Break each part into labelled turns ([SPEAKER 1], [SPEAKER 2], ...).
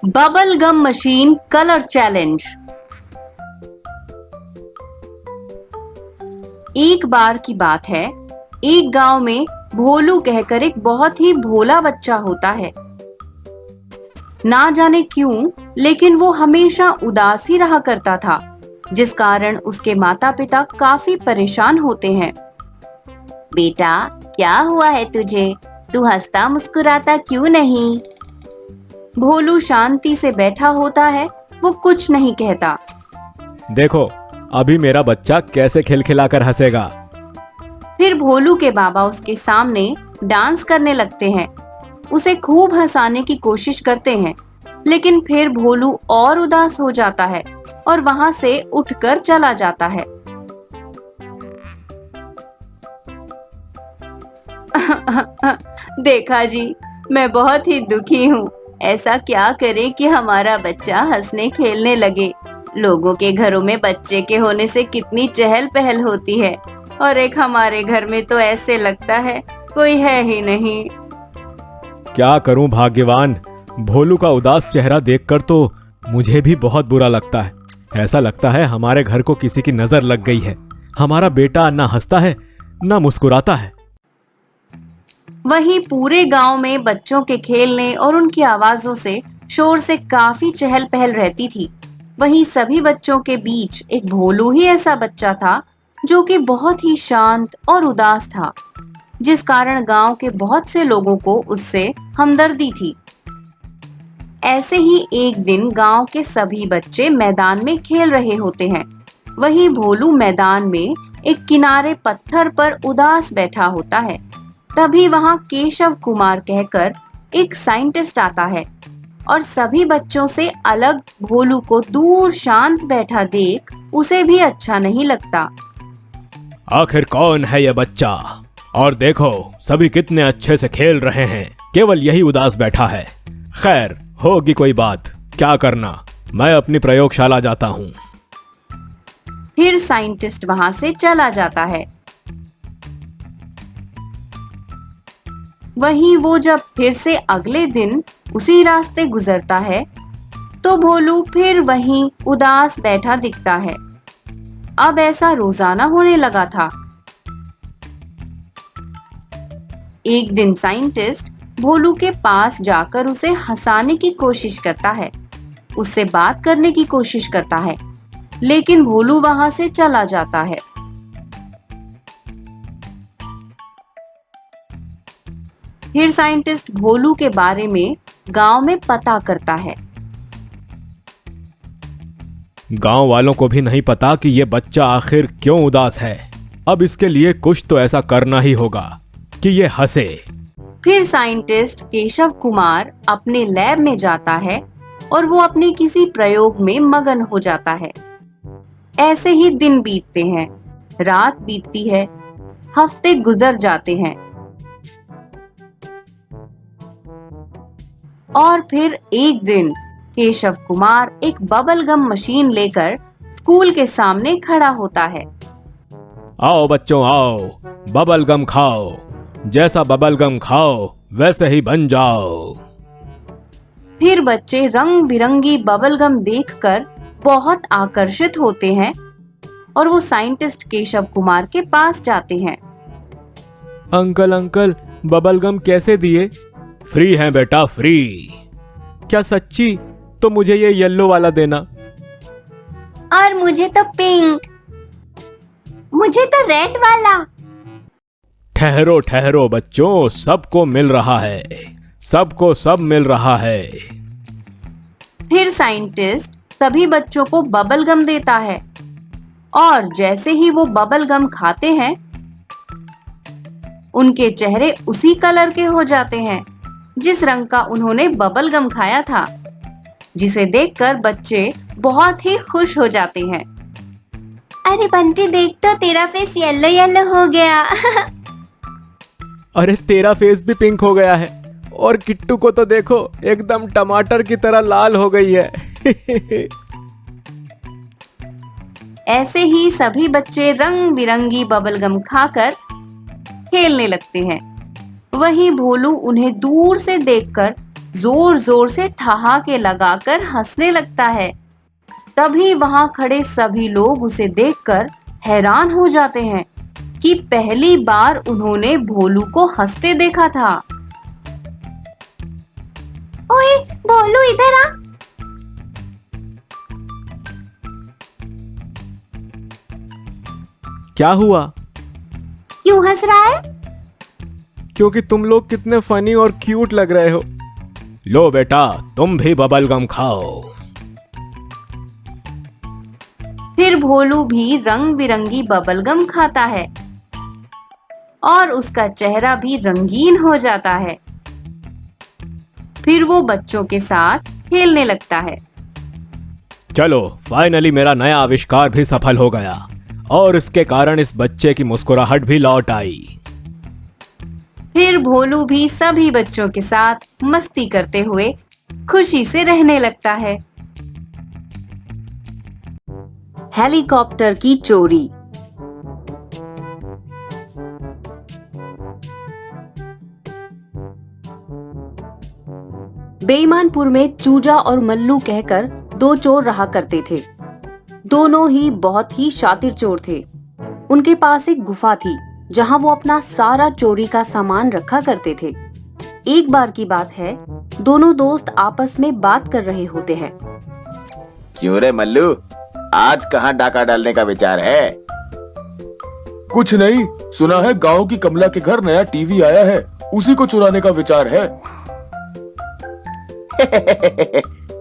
[SPEAKER 1] Bubble gum machine colour challenge. एक बार की बात है, एक गांव में भोलू कहकर एक बहुत ही भोला बच्चा होता है। ना जाने क्यों, लेकिन वो हमेशा उदास ही रहा करता था, जिस कारण उसके माता पिता काफी परेशान होते हैं। बेटा, क्या हुआ है तुझे? तू हंसता मुस्कुराता क्यों नहीं? भोलू शांति से बैठा होता है, वो कुछ नहीं कहता।
[SPEAKER 2] देखो, अभी मेरा बच्चा कैसे खिलखिलाकर हंसेगा।
[SPEAKER 1] फिर भोलू के बाबा उसके सामने डांस करने लगते हैं, उसे खूब हंसाने की कोशिश करते हैं, लेकिन फिर भोलू और उदास हो जाता है और वहां से उठकर चला जाता है। देखा जी, मैं बहुत ही दुखी हूँ। ऐसा क्या करें कि हमारा बच्चा हंसने खेलने लगे। लोगों के घरों में बच्चे के होने से कितनी चहल पहल होती है, और एक हमारे घर में तो ऐसे लगता है कोई है ही नहीं।
[SPEAKER 2] क्या करूं भाग्यवान, भोलू का उदास चेहरा देखकर तो मुझे भी बहुत बुरा लगता है। ऐसा लगता है हमारे घर को किसी की नजर लग गई है। हमारा बेटा ना हंसता है, ना मुस्कुराता है।
[SPEAKER 1] वहीं पूरे गांव में बच्चों के खेलने और उनकी आवाजों से, शोर से काफी चहल पहल रहती थी। वहीं सभी बच्चों के बीच एक भोलू ही ऐसा बच्चा था जो कि बहुत ही शांत और उदास था, जिस कारण गांव के बहुत से लोगों को उससे हमदर्दी थी। ऐसे ही एक दिन गांव के सभी बच्चे मैदान में खेल रहे होते हैं। वहीं भोलू मैदान में एक किनारे पत्थर पर उदास बैठा होता है। तभी वहां केशव कुमार कहकर एक साइंटिस्ट आता है और सभी बच्चों से अलग भोलू को दूर शांत बैठा देख उसे भी अच्छा नहीं लगता।
[SPEAKER 2] आखिर कौन है ये बच्चा? और देखो, सभी कितने अच्छे से खेल रहे हैं, केवल यही उदास बैठा है। खैर, होगी कोई बात, क्या करना, मैं अपनी प्रयोगशाला जाता हूँ।
[SPEAKER 1] फिर साइंटिस्ट वहां से चला जाता है। वहीं वो जब फिर से अगले दिन उसी रास्ते गुजरता है, तो भोलू फिर वहीं उदास बैठा दिखता है। अब ऐसा रोजाना होने लगा था। एक दिन साइंटिस्ट भोलू के पास जाकर उसे हंसाने की कोशिश करता है, उससे बात करने की कोशिश करता है, लेकिन भोलू वहां से चला जाता है। फिर साइंटिस्ट भोलू के बारे में गांव में पता करता है।
[SPEAKER 2] गांव वालों को भी नहीं पता कि ये बच्चा आखिर क्यों उदास है। अब इसके लिए कुछ तो ऐसा करना ही होगा कि ये हंसे।
[SPEAKER 1] फिर साइंटिस्ट केशव कुमार अपने लैब में जाता है और वो अपने किसी प्रयोग में मगन हो जाता है। ऐसे ही दिन बीतते हैं, रात बीतती है, हफ्ते गुजर जाते हैं, और फिर एक दिन केशव कुमार एक बबल गम मशीन लेकर स्कूल के सामने खड़ा होता है।
[SPEAKER 2] आओ बच्चों आओ, बबल गम खाओ। जैसा बबल गम खाओ वैसे ही बन जाओ।
[SPEAKER 1] फिर बच्चे रंग बिरंगी बबल गम देखकर बहुत आकर्षित होते हैं और वो साइंटिस्ट केशव कुमार के पास जाते हैं।
[SPEAKER 2] अंकल अंकल, बबल गम कैसे दिए? फ्री है बेटा, फ्री। क्या सच्ची? तो मुझे ये येलो वाला देना।
[SPEAKER 1] और मुझे तो पिंक। मुझे तो रेड वाला।
[SPEAKER 2] ठहरो ठहरो बच्चों, सबको मिल रहा है, सबको सब मिल रहा है।
[SPEAKER 1] फिर साइंटिस्ट सभी बच्चों को बबल गम देता है, और जैसे ही वो बबल गम खाते हैं, उनके चेहरे उसी कलर के हो जाते हैं जिस रंग का उन्होंने बबल गम खाया था, जिसे देखकर बच्चे बहुत ही खुश हो जाते हैं। अरे बंटी, देख तो तेरा फेस येलो येलो हो गया।
[SPEAKER 2] अरे तेरा फेस भी पिंक हो गया है, और किट्टू को तो देखो, एकदम टमाटर की तरह लाल हो गई है।
[SPEAKER 1] ऐसे ही सभी बच्चे रंग बिरंगी बबल गम खाकर खेलने लगते हैं। वहीं भोलू उन्हें दूर से देखकर जोर जोर से ठहाके लगाकर हंसने लगता है। तभी वहां खड़े सभी लोग उसे देखकर हैरान हो जाते हैं कि पहली बार उन्होंने भोलू को हंसते देखा था। ओए भोलू, इधर आ।
[SPEAKER 2] क्या हुआ?
[SPEAKER 1] क्यों हंस रहा है?
[SPEAKER 2] क्योंकि तुम लोग कितने फनी और क्यूट लग रहे हो। लो बेटा, तुम भी बबल गम खाओ।
[SPEAKER 1] फिर भोलू भी रंग बिरंगी बबलगम खाता है और उसका चेहरा भी रंगीन हो जाता है। फिर वो बच्चों के साथ खेलने लगता है।
[SPEAKER 2] चलो, फाइनली मेरा नया आविष्कार भी सफल हो गया और इसके कारण इस बच्चे की मुस्कुराहट भी लौट आई।
[SPEAKER 1] फिर भोलू भी सभी बच्चों के साथ मस्ती करते हुए खुशी से रहने लगता है। हेलीकॉप्टर की चोरी। बेईमानपुर में चूजा और मल्लू कहकर दो चोर रहा करते थे। दोनों ही बहुत ही शातिर चोर थे। उनके पास एक गुफा थी जहां वो अपना सारा चोरी का सामान रखा करते थे। एक बार की बात है, दोनों दोस्त आपस में बात कर रहे होते हैं।
[SPEAKER 3] क्यों रे मल्लू, आज कहाँ डाका डालने का विचार है?
[SPEAKER 4] कुछ नहीं, सुना है गांव की कमला के घर नया टीवी आया है, उसी को चुराने का विचार है।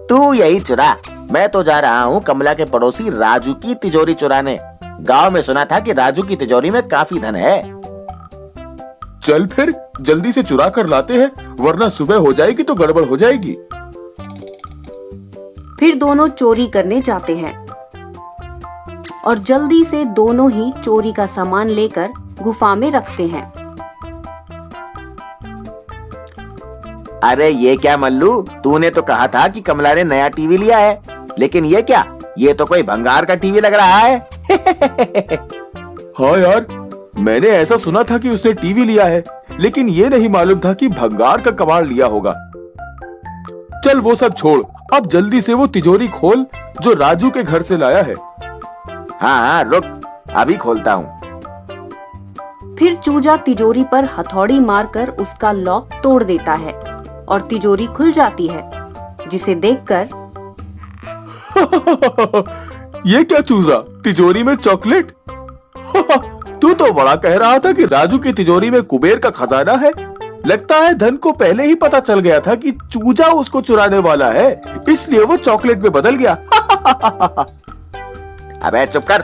[SPEAKER 3] तू यही चुरा, मैं तो जा रहा हूँ कमला के पड़ोसी राजू की तिजोरी चुराने। गांव में सुना था कि राजू की तिजोरी में काफी धन है।
[SPEAKER 4] चल फिर जल्दी से चुरा कर लाते हैं, वरना सुबह हो जाएगी तो गड़बड़ हो जाएगी।
[SPEAKER 1] फिर दोनों चोरी करने जाते हैं और जल्दी से दोनों ही चोरी का सामान लेकर गुफा में रखते हैं।
[SPEAKER 3] अरे ये क्या मल्लू, तूने तो कहा था कि कमला ने नया टीवी लिया है, लेकिन ये क्या? ये तो कोई भंगार का टीवी लग रहा है।
[SPEAKER 4] हाँ यार, मैंने ऐसा सुना था कि उसने टीवी लिया है, लेकिन ये नहीं मालूम था कि भंगार का कबाड़ लिया होगा। चल वो सब छोड़, अब जल्दी से वो तिजोरी खोल जो राजू के घर से लाया है।
[SPEAKER 3] हाँ रुक, अभी खोलता हूँ।
[SPEAKER 1] फिर चूजा तिजोरी पर हथौड़ी मारकर उसका लॉक तोड़ देता है और तिजोरी खुल जाती है, जिसे देखकर
[SPEAKER 4] ये क्या चूजा, तिजोरी में चॉकलेट? तू तो बड़ा कह रहा था कि राजू की तिजोरी में कुबेर का खजाना है। लगता है धन को पहले ही पता चल गया था कि चूजा उसको चुराने वाला है, इसलिए वो चॉकलेट में बदल गया।
[SPEAKER 3] अबे चुप कर,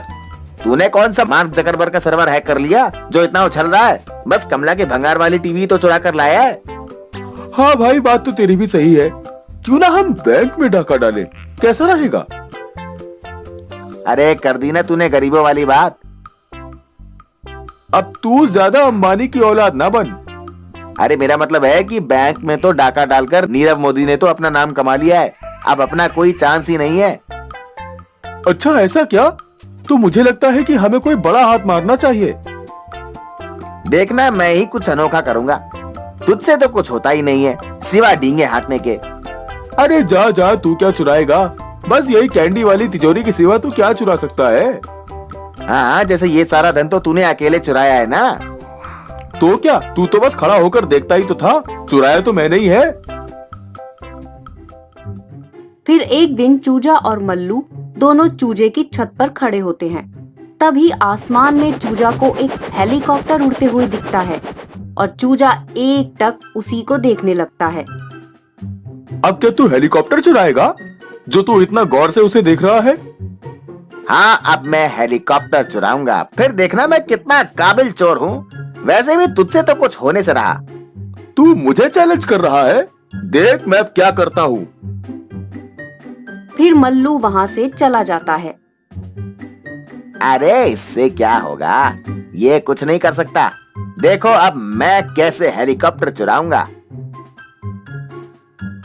[SPEAKER 3] तूने कौन सा मार्क जकरबर्ग का सर्वर हैक कर लिया जो इतना उछल रहा है? बस कमला के भंगार वाली टीवी तो चुरा कर लाया है।
[SPEAKER 4] हाँ भाई, बात तो तेरी भी सही है। क्यों ना हम बैंक में डाका डालें, कैसा रहेगा?
[SPEAKER 3] अरे कर दी ना तूने गरीबों वाली बात।
[SPEAKER 4] अब तू ज्यादा अंबानी की औलाद ना बन।
[SPEAKER 3] अरे मेरा मतलब है कि बैंक में तो डाका डालकर नीरव मोदी ने तो अपना नाम कमा लिया है, अब अपना कोई चांस ही नहीं है।
[SPEAKER 4] अच्छा ऐसा क्या? तो मुझे लगता है कि हमें कोई बड़ा हाथ मारना चाहिए।
[SPEAKER 3] देखना, मैं ही कुछ अनोखा करूंगा। तुझसे तो कुछ होता ही नहीं है सिवा डींगे हाँकने के।
[SPEAKER 4] अरे जा जा, तू क्या चुराएगा? बस यही कैंडी वाली तिजोरी की सिवा तू क्या चुरा सकता है?
[SPEAKER 3] हाँ, जैसे ये सारा धन तो तूने अकेले चुराया है ना।
[SPEAKER 4] तो क्या, तू तो बस खड़ा होकर देखता ही तो था, चुराया तो मैंने ही है।
[SPEAKER 1] फिर एक दिन चूजा और मल्लू दोनों चूजे की छत पर खड़े होते हैं। तभी आसमान में चूजा को एक हेलीकॉप्टर उड़ते हुए दिखता है और चूजा एकटक उसी को देखने लगता है।
[SPEAKER 4] अब क्या तू हेलीकॉप्टर चुराएगा, जो तू इतना गौर से उसे देख रहा है?
[SPEAKER 3] हाँ, अब मैं हेलीकॉप्टर चुराऊंगा, फिर देखना मैं कितना काबिल चोर हूँ। वैसे भी तुझसे तो कुछ होने से रहा।
[SPEAKER 4] तू मुझे चैलेंज कर रहा है? देख मैं अब क्या करता हूँ।
[SPEAKER 1] फिर मल्लू वहाँ से चला जाता है।
[SPEAKER 3] अरे इससे क्या होगा, ये कुछ नहीं कर सकता। देखो अब मैं कैसे हेलीकॉप्टर चुराऊंगा।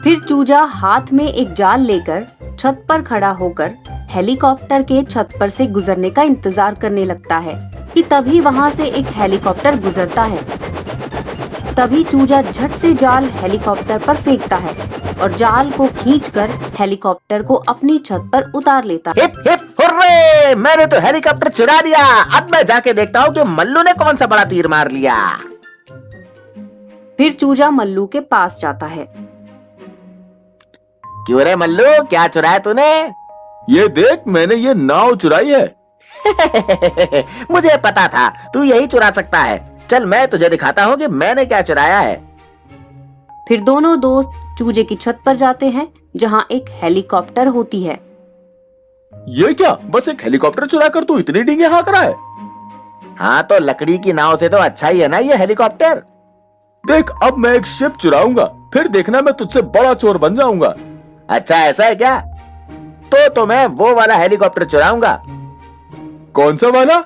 [SPEAKER 1] फिर चूजा हाथ में एक जाल लेकर छत पर खड़ा होकर हेलीकॉप्टर के छत पर से गुजरने का इंतजार करने लगता है कि तभी वहाँ से एक हेलीकॉप्टर गुजरता है। तभी चूजा झट से जाल हेलीकॉप्टर पर फेंकता है और जाल को खींचकर हेलीकॉप्टर को अपनी छत पर उतार लेता है।
[SPEAKER 3] Hip hip hurray! मैंने तो हेलीकॉप्टर चुरा लिया। अब मैं जाके देखता हूँ कि मल्लू ने कौन सा बड़ा तीर मार लिया।
[SPEAKER 1] फिर चूजा मल्लू के पास जाता है।
[SPEAKER 3] क्यों रे मल्लू, क्या चुराया तूने?
[SPEAKER 4] ये देख, मैंने ये नाव चुराई है।
[SPEAKER 3] मुझे पता था तू यही चुरा सकता है। चल मैं तुझे दिखाता हूँ कि मैंने क्या चुराया है।
[SPEAKER 1] फिर दोनों दोस्त चूजे की छत पर जाते हैं जहाँ एक हेलीकॉप्टर होती है।
[SPEAKER 4] ये क्या, बस एक हेलीकॉप्टर चुरा कर तू इतनी डींगे हाँक रहा है?
[SPEAKER 3] हाँ तो लकड़ी की नाव से तो अच्छा ही है ना ये हेलीकॉप्टर।
[SPEAKER 4] देख, अब मैं एक शिप चुराऊंगा, फिर देखना मैं तुझसे बड़ा चोर बन जाऊंगा।
[SPEAKER 3] अच्छा ऐसा है क्या? तो मैं वो वाला हेलीकॉप्टर चुराऊंगा।
[SPEAKER 4] कौन सा वाला?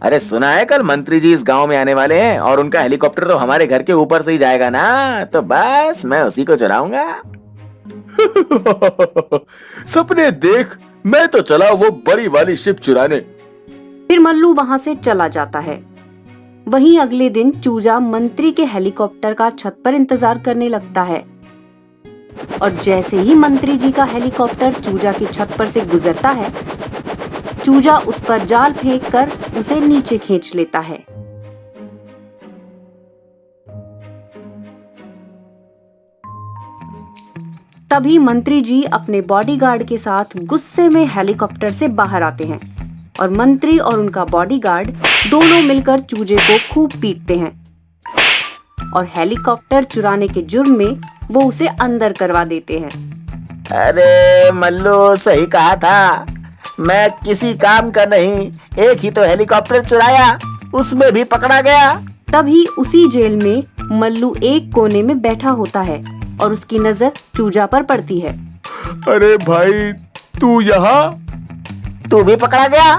[SPEAKER 3] अरे सुना है कल मंत्री जी इस गांव में आने वाले हैं और उनका हेलीकॉप्टर तो हमारे घर के ऊपर से ही जाएगा ना, तो बस मैं उसी को चुराऊंगा।
[SPEAKER 4] सपने देख, मैं तो चला वो बड़ी वाली शिप चुराने।
[SPEAKER 1] फिर मल्लू वहां से चला जाता है। वहीं अगले दिन चूजा मंत्री के हेलीकॉप्टर का छत पर इंतजार करने लगता है और जैसे ही मंत्री जी का हेलीकॉप्टर चूजा की छत पर से गुजरता है, चूजा उस पर जाल फेंककर उसे नीचे खींच लेता है। तभी मंत्री जी अपने बॉडीगार्ड के साथ गुस्से में हेलीकॉप्टर से बाहर आते हैं और मंत्री और उनका बॉडीगार्ड दोनों मिलकर चूजे को खूब पीटते हैं और हेलीकॉप्टर चुराने के जुर्म में वो उसे अंदर करवा देते हैं।
[SPEAKER 3] अरे मल्लू, सही कहा था, मैं किसी काम का नहीं, एक ही तो हेलीकॉप्टर चुराया, उसमें भी पकड़ा गया।
[SPEAKER 1] तभी उसी जेल में मल्लू एक कोने में बैठा होता है और उसकी नजर चूजा पर पड़ती है।
[SPEAKER 4] अरे भाई, तू यहाँ?
[SPEAKER 3] तू भी पकड़ा गया?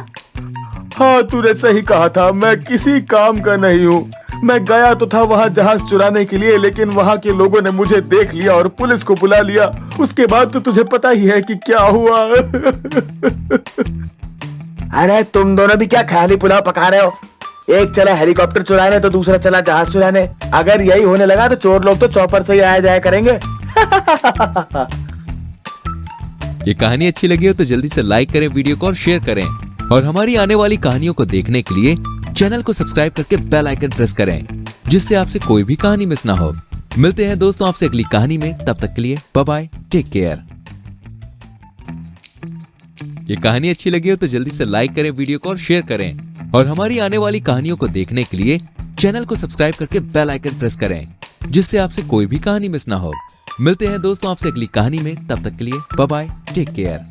[SPEAKER 4] हाँ, तूने सही कहा था, मैं किसी काम का नहीं हूँ। मैं गया तो था वहाँ जहाज चुराने के लिए, लेकिन वहाँ के लोगों ने मुझे देख लिया और पुलिस को बुला लिया। उसके बाद तो तुझे पता ही है कि क्या हुआ।
[SPEAKER 3] अरे तुम दोनों भी क्या ख्याली पुलाव पका रहे हो? एक चला हेलीकॉप्टर चुराने तो दूसरा चला जहाज चुराने। अगर यही होने लगा तो चोर लोग तो चौपर से ही आया जाया करेंगे।
[SPEAKER 5] ये कहानी अच्छी लगी हो तो जल्दी से लाइक करें वीडियो को और शेयर करें, और हमारी आने वाली कहानियों को देखने के लिए चैनल को सब्सक्राइब करके बेल आइकन प्रेस करें, जिससे आपसे कोई भी कहानी मिस ना हो। मिलते हैं दोस्तों आपसे अगली कहानी में, तब तक के लिए बाय बाय, टेक केयर। ये कहानी अच्छी लगी हो तो जल्दी से लाइक करें वीडियो को और शेयर करें, और हमारी आने वाली कहानियों को देखने के लिए चैनल को सब्सक्राइब करके बेल आइकन प्रेस करें, जिससे आपसे कोई भी कहानी मिस ना हो। मिलते हैं दोस्तों आपसे अगली कहानी में, तब तक के लिए बाय बाय, टेक केयर।